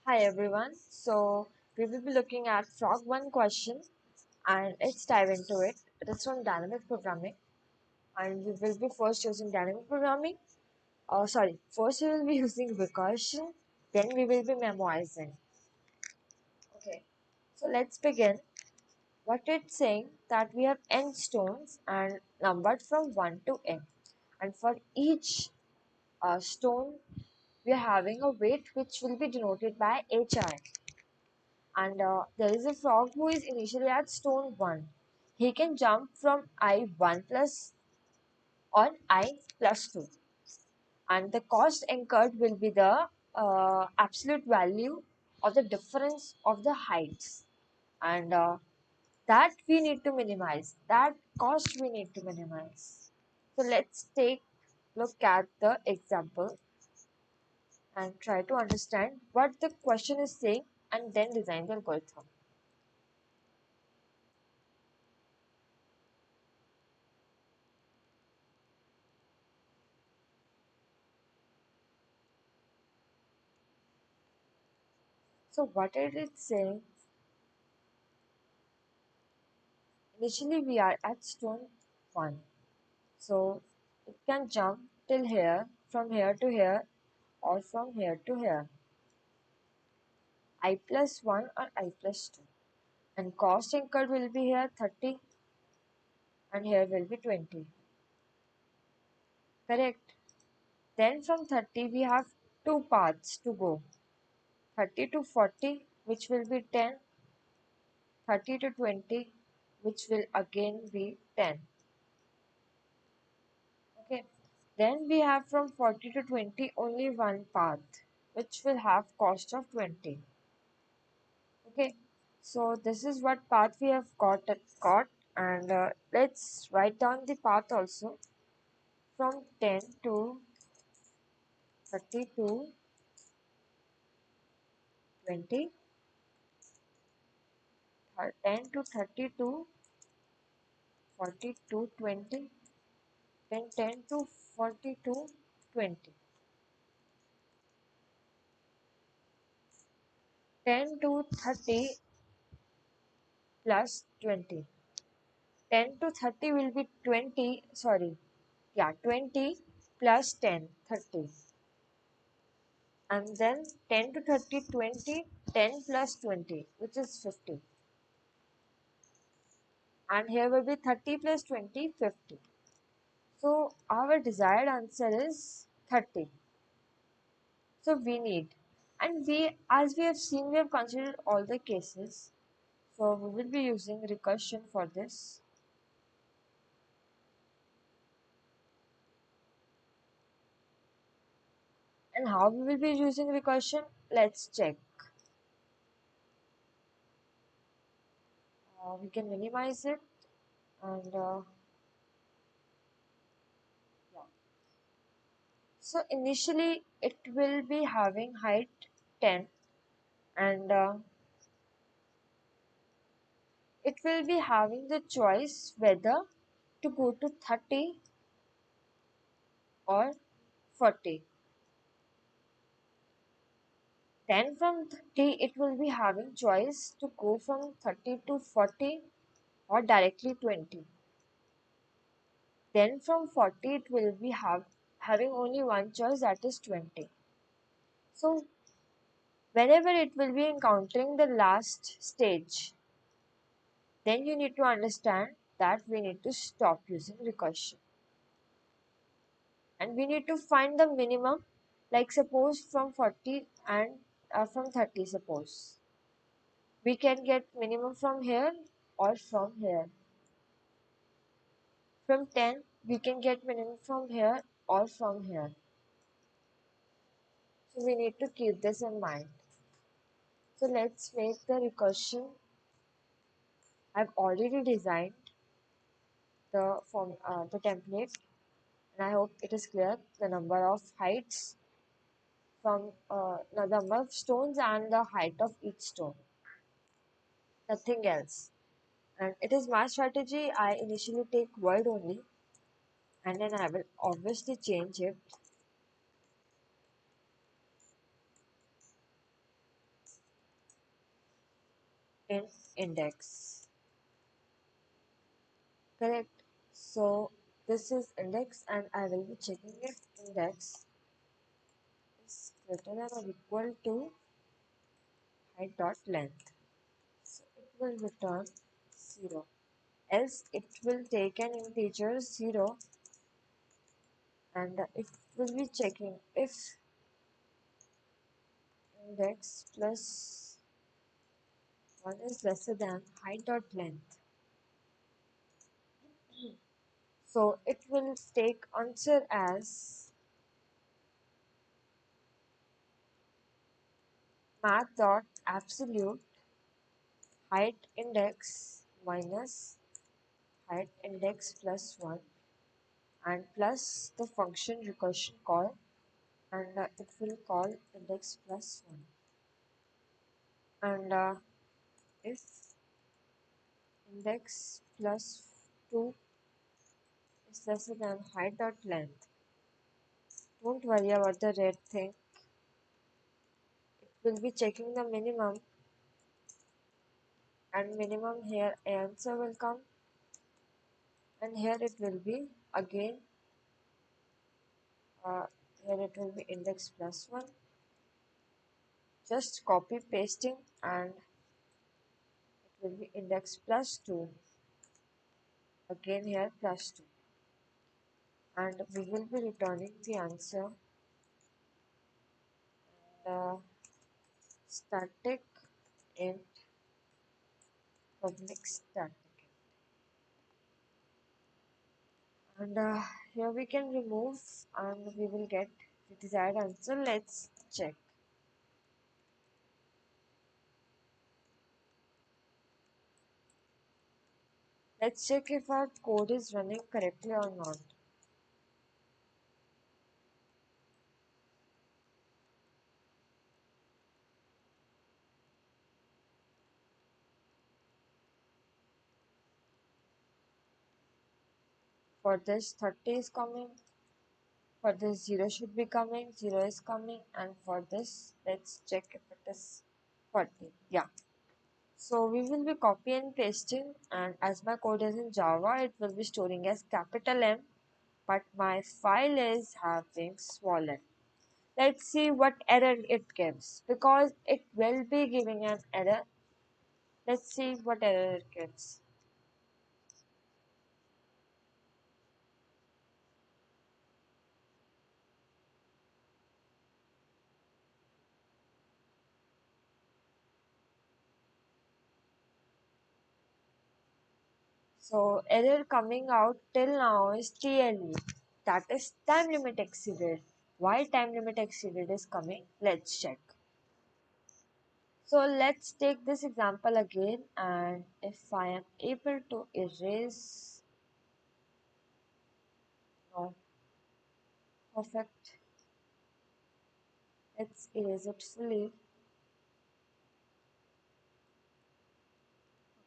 Hi everyone. So we will be looking at Frog 1 question and let's dive into it. It is from dynamic programming and we will be first using dynamic programming. First we will be using recursion, then we will be memoizing. Okay, so let's begin. What it's saying that we have n stones and numbered from 1 to n, and for each stone we are having a weight which will be denoted by HI. And there is a frog who is initially at stone 1. He can jump from I1 plus on I plus 2. And the cost incurred will be the absolute value of the difference of the heights. And that we need to minimize. That cost we need to minimize. So let's take look at the example and try to understand what the question is saying and then design the algorithm. So what it is saying, initially we are at stone 1. So it can jump till here, from here to here, or from here to here. I plus 1 or I plus 2. And cost incurred will be here 30 and here will be 20. Correct. Then from 30 we have two paths to go. 30 to 40 which will be 10. 30 to 20 which will again be 10. Okay. Then we have from 40 to 20 only one path which will have cost of 20. Okay. So this is what path we have got and let's write down the path also from 10 to 30 to 20, 10 to 30 to 40 to 20, then 10 to 40 to 20, 10 to 30 plus 20. 10 to 30 will be 20, sorry, yeah, 20 plus 10, 30. And then 10 to 30, 20, 10 plus 20, which is 50. And here will be 30 plus 20, 50. So our desired answer is 30. So we need, and as we have seen, we have considered all the cases. So we will be using recursion for this. And how we will be using recursion? Let's check. We can minimize it and yeah. So initially it will be having height 10 and it will be having the choice whether to go to 30 or 40. Then from 30 it will be having choice to go from 30 to 40 or directly 20. Then from 40 it will be having only one choice, that is 20. So whenever it will be encountering the last stage, then you need to understand that we need to stop using recursion. And we need to find the minimum, like suppose from 40 and from 30 suppose. We can get minimum from here or from here. From 10, we can get minimum from here or from here. So we need to keep this in mind. So let's make the recursion. I've already designed the template, and I hope it is clear. The number of heights from the number of stones and the height of each stone. Nothing else. And it is my strategy. I initially take word only, and then I will obviously change it. in index. Correct. So this is index and I will be checking if index is greater than or equal to height dot length. So it will return 0. Else it will take an integer 0 and it will be checking if index plus 1 is lesser than height dot length. So it will take answer as math dot absolute height index minus height index plus 1 and plus the function recursion call and it will call index plus 1 and if index plus 2 is lesser than height dot length, don't worry about the red thing. It will be checking the minimum and minimum here answer will come and here it will be again uh, here it will be index plus 1, just copy pasting and it will be index plus 2, again here plus 2 and we will be returning the answer and static int public static and here we can remove and we will get the desired answer. Let's check. Let's check if our code is running correctly or not. For this 30 is coming, for this 0 should be coming, 0 is coming and for this let's check if it is 40. Yeah. So we will be copy and pasting and as my code is in Java it will be storing as capital M but my file is having small m. Let's see what error it gives because it will be giving an error. Let's see what error it gives. So error coming out till now is TLE, that is time limit exceeded. Why time limit exceeded is coming? Let's check. So let's take this example again and if I am able to erase, no, perfect. Let's erase it fully.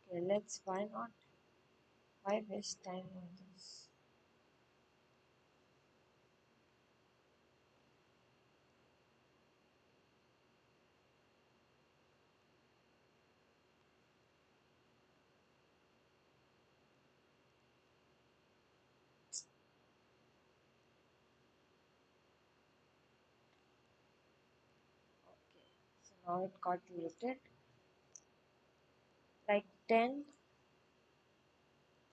Okay, let's why not? Why waste time on this? Okay, so now it got deleted. Like 10,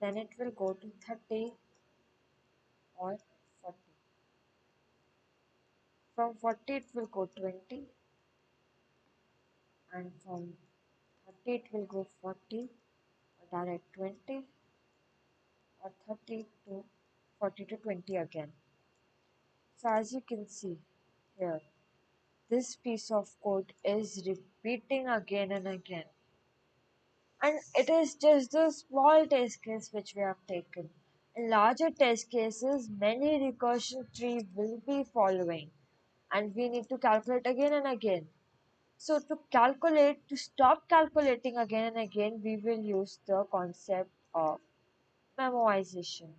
then it will go to 30 or 40. From 40 it will go 20 and from 30 it will go 40 or direct 20 or 30 to 40 to 20 again. So as you can see here, this piece of code is repeating again and again. And it is just the small test case which we have taken. In larger test cases, many recursion tree will be following and we need to calculate again and again. So to calculate, to stop calculating again and again, we will use the concept of memoization.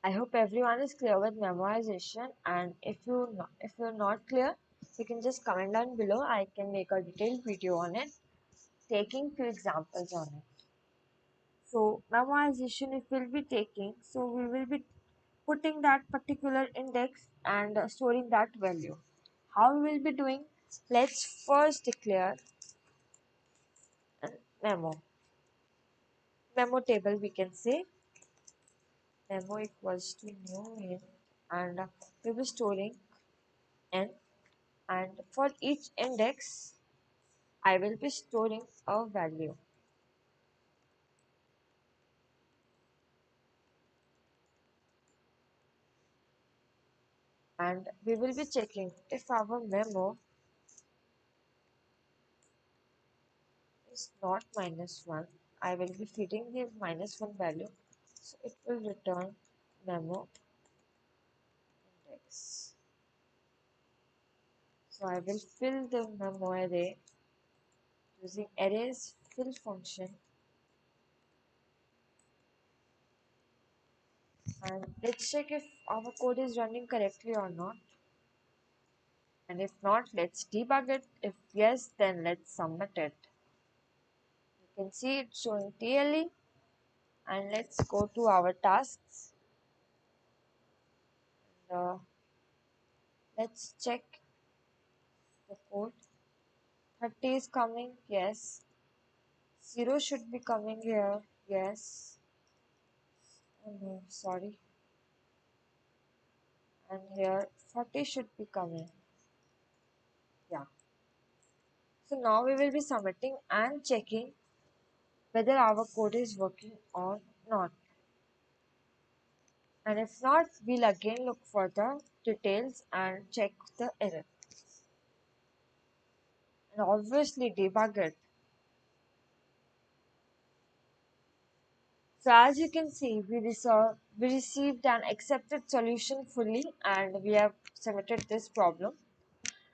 I hope everyone is clear with memorization, and if you're not clear, you can just comment down below. I can make a detailed video on it, taking few examples on it. So memorization if we'll be taking, so we will be putting that particular index and storing that value. How we will be doing? Let's first declare a memo. Memo table we can say memo equals to new in, and we'll be storing n, and for each index I will be storing a value, and we will be checking if our memo is not -1. I will be feeding the -1 value, so it will return memo index. So I will fill the memo array using arrays fill function, and let's check if our code is running correctly or not. And if not, let's debug it. If yes, then let's submit it. You can see it showing clearly. And let's go to our tasks. And, let's check the code. 30 is coming, yes. 0 should be coming here, yes. Oh no, sorry. And here 40 should be coming, yeah. So now we will be submitting and checking whether our code is working or not. And if not, we'll again look for the details and check the error. And obviously debug it. So as you can see, we received an accepted solution fully and we have submitted this problem.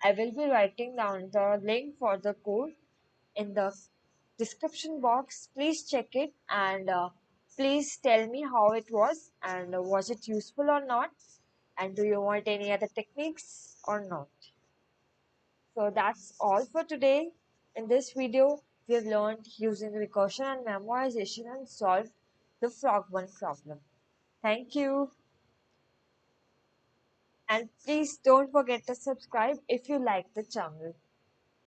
I will be writing down the link for the code in the description box. Please check it and please tell me how it was and was it useful or not, and do you want any other techniques or not. So that's all for today. In this video, we have learned using recursion and memorization and solved the frog1 problem. Thank you. And please don't forget to subscribe if you like the channel.